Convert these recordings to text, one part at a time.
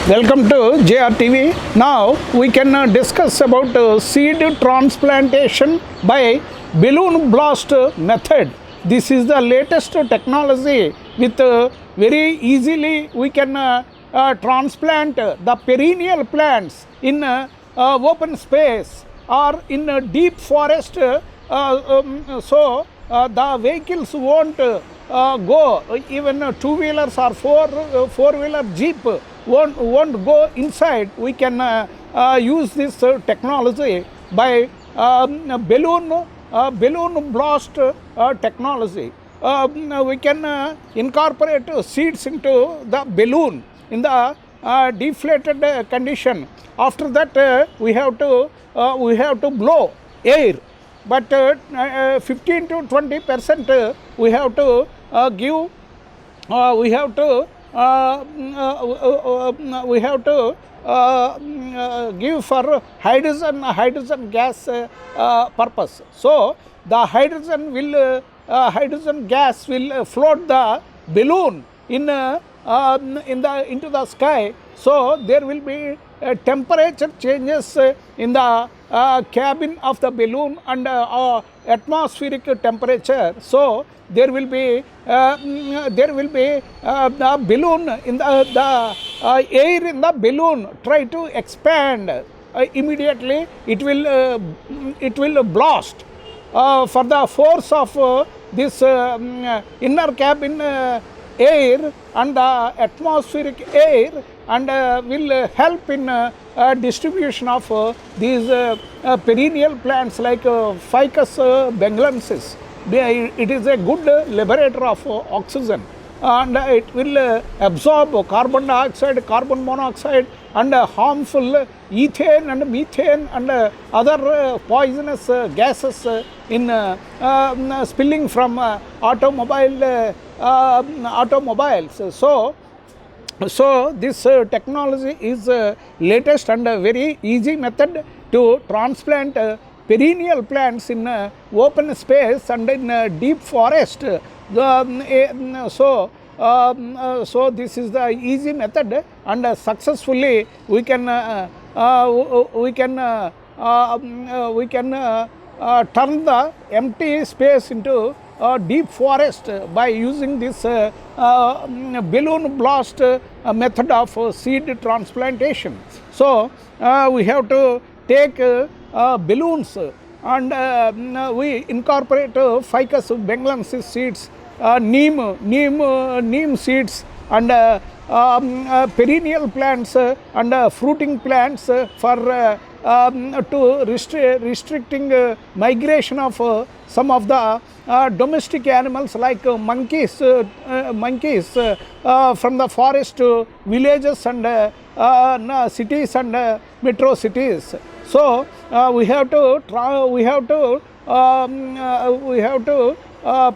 Welcome to JRTV. Now we can discuss about seed transplantation by balloon blast method. This is the latest technology. With very easily we can transplant the perennial plants in open space or in a deep forest. The vehicles won't go, even two-wheelers or four-wheeler jeep won't go inside. We can use this technology by balloon blast technology. We can incorporate seeds into the balloon in the deflated condition. After that, we have to blow air, but 15 to 20% we have to give. We have to give for hydrogen gas purpose. So the hydrogen gas will float the balloon into the sky. So there will be temperature changes in the cabin of the balloon and atmospheric temperature. So there will be the balloon in the air in the balloon try to expand. Immediately it will blast for the force of this inner cabin air and the atmospheric air, and will help in distribution of these perennial plants like Ficus benglensis. It is a good liberator of oxygen, and it will absorb carbon dioxide, carbon monoxide, and harmful ethane and methane and other poisonous gases in spilling from automobiles. So this technology is latest and very easy method to transplant perennial plants in open space and in deep forest. So this is the easy method, and successfully we can turn the empty space into deep forest by using this balloon blast method of seed transplantation. So we have to take balloons, and we incorporate Ficus benglensis seeds, neem seeds, and perennial plants and fruiting plants for to restricting migration of some of the domestic animals like monkeys from the forest to villages and cities and metro cities. So we have to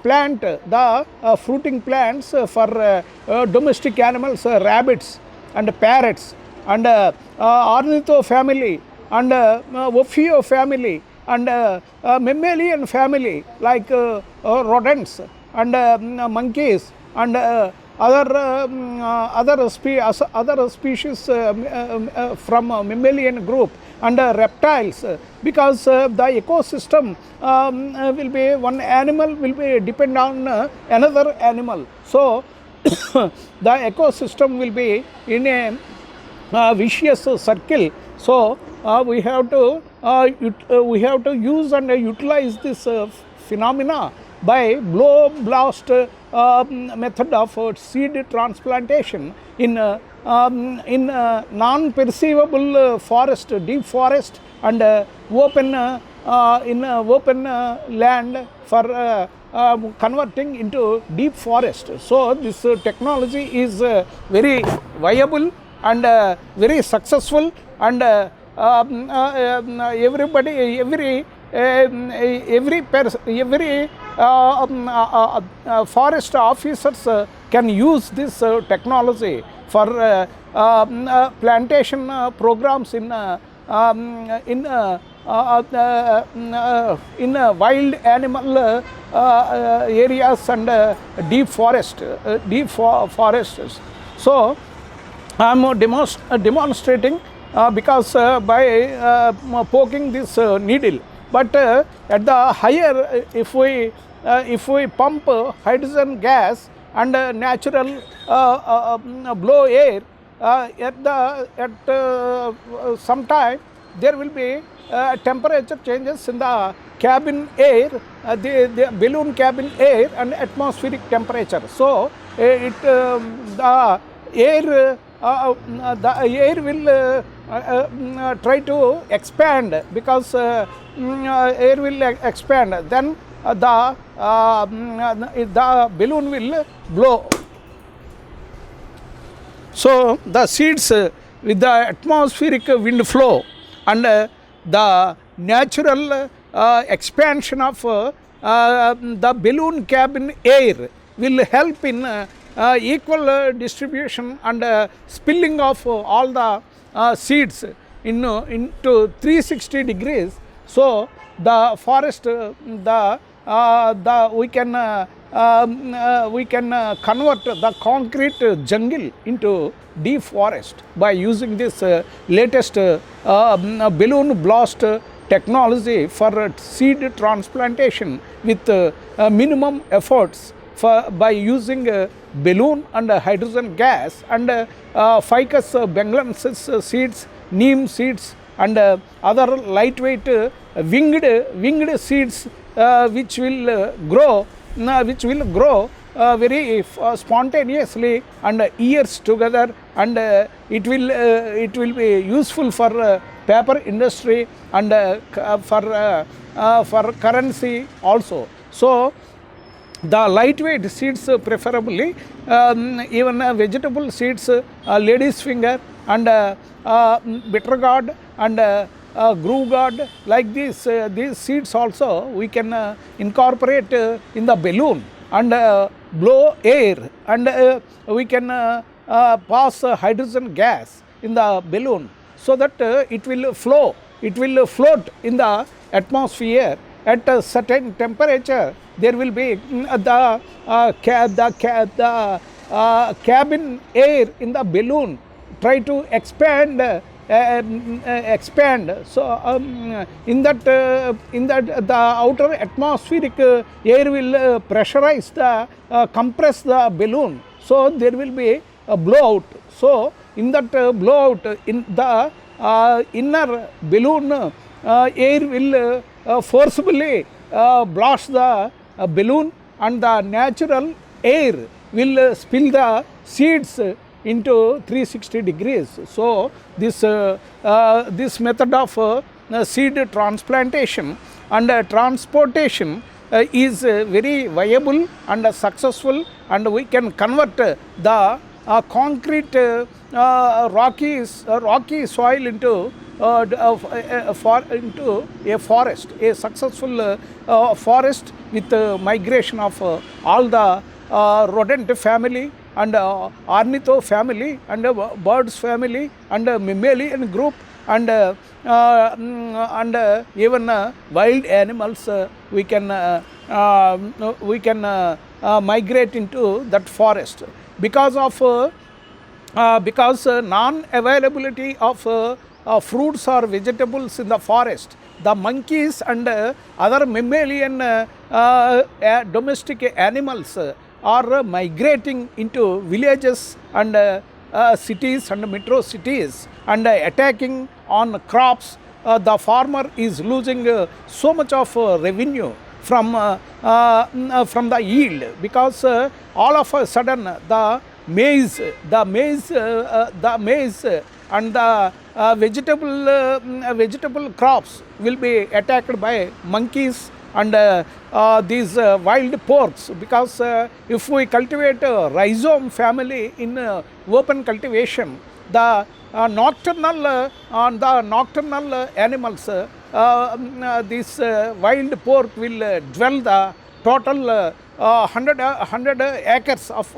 plant the fruiting plants for domestic animals, rabbits and parrots, and ornitho family, and Ophio family, and mammalian family like rodents and monkeys and other species from mammalian group, and reptiles, because the ecosystem will be, one animal will be depend on another animal. So the ecosystem will be in a vicious circle. So we have to use and utilize this phenomena by blow blast method of seed transplantation in non-perceivable forest, deep forest, and open land for converting into deep forest. So this technology is very viable and very successful, and every forest officers can use this technology for plantation programs in wild animal areas and deep forests. So I am demonstrating because by poking this needle. But at the higher, if we pump hydrogen gas and natural blow air, at some time there will be temperature changes in the cabin air, the balloon cabin air and atmospheric temperature. So the air will try to expand, because air will expand, then the balloon will blow. So the seeds with the atmospheric wind flow and the natural expansion of the balloon cabin air will help in equal distribution and spilling of all the seeds into 360 degrees. So the forest, we can convert the concrete jungle into deep forest by using this latest balloon blast technology for seed transplantation with minimum efforts, by using balloon and hydrogen gas and Ficus bengalensis seeds, neem seeds and other lightweight winged seeds which will grow very spontaneously and years together, and it will be useful for paper industry and for currency also. So the lightweight seeds preferably, even vegetable seeds, lady's finger and bitter gourd and groove gourd, like these seeds also we can incorporate in the balloon and blow air, and we can pass hydrogen gas in the balloon, so that it will float in the atmosphere at a certain temperature. There will be the cabin air in the balloon try to expand. So in that the outer atmospheric air will pressurize compress the balloon. So there will be a blowout. So in that blowout, in the inner balloon, air will forcibly blast the balloon, and the natural air will spill the seeds into 360 degrees. So this method of seed transplantation and transportation is very viable and successful, and we can convert the concrete rocky soil into a forest, a successful forest with migration of all the rodent family and ornitho family and birds family and mammalian group and even wild animals. We can migrate into that forest because of non-availability of fruits or vegetables in the forest. The monkeys and other mammalian domestic animals are migrating into villages and cities and metro cities and attacking on crops. The farmer is losing so much of revenue from the yield, because all of a sudden the maize and the vegetable crops will be attacked by monkeys and these wild porks, because if we cultivate rhizome family in open cultivation, the nocturnal animals, this wild pork will dwell the total 100 acres of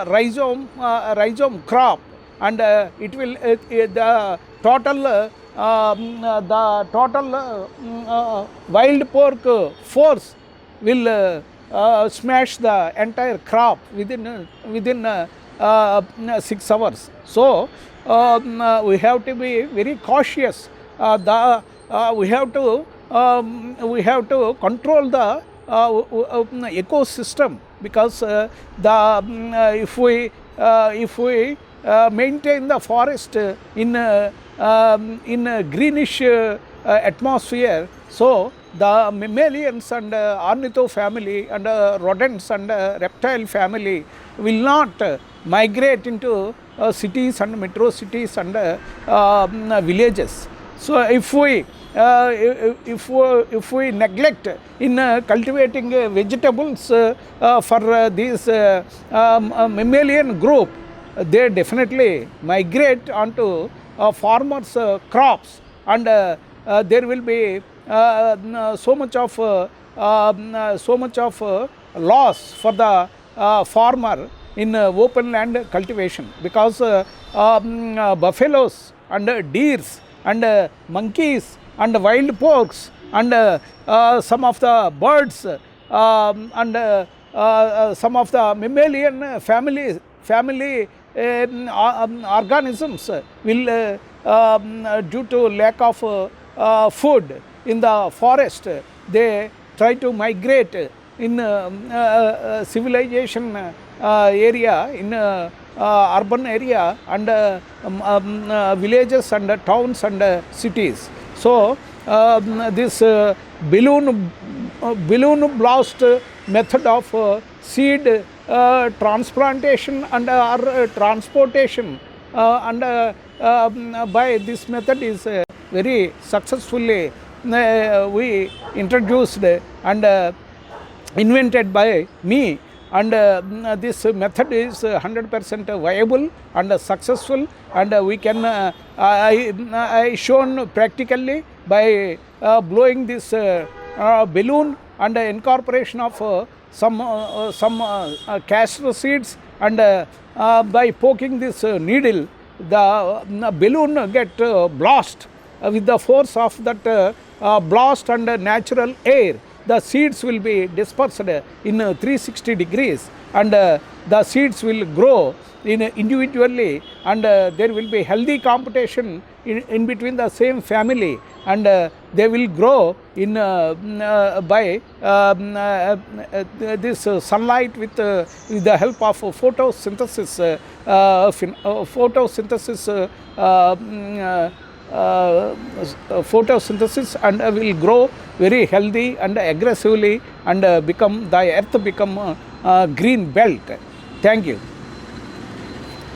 rhizome crop, and it will the total wild pork force will smash the entire crop within 6 hours. So we have to be very cautious. We have to control the ecosystem, because if we maintain the forest in a greenish atmosphere, so the mammalians and ornitho family and rodents and reptile family will not migrate into cities and metro cities and villages. So if we neglect in cultivating vegetables for this mammalian group, they definitely migrate onto farmers' crops, and there will be so much of loss for the farmer in open land cultivation, because buffaloes and deers and monkeys and wild porks and some of the birds and some of the mammalian family organisms will, due to lack of food in the forest, they try to migrate in civilization area, in urban area and villages and towns and cities. So this balloon blast method of seed transplantation and transportation and by this method is very successfully we introduced and invented by me, and this method is 100% viable and successful, and we can I shown practically by blowing this balloon and incorporation of some castor seeds, and by poking this needle, the balloon get blast with the force of that blast and natural air. The seeds will be dispersed in 360 degrees, and the seeds will grow individually, and there will be healthy competition in between the same family, and they will grow in by this sunlight with the help of photosynthesis photosynthesis, and will grow very healthy and aggressively, and become the earth become green belt. Thank you.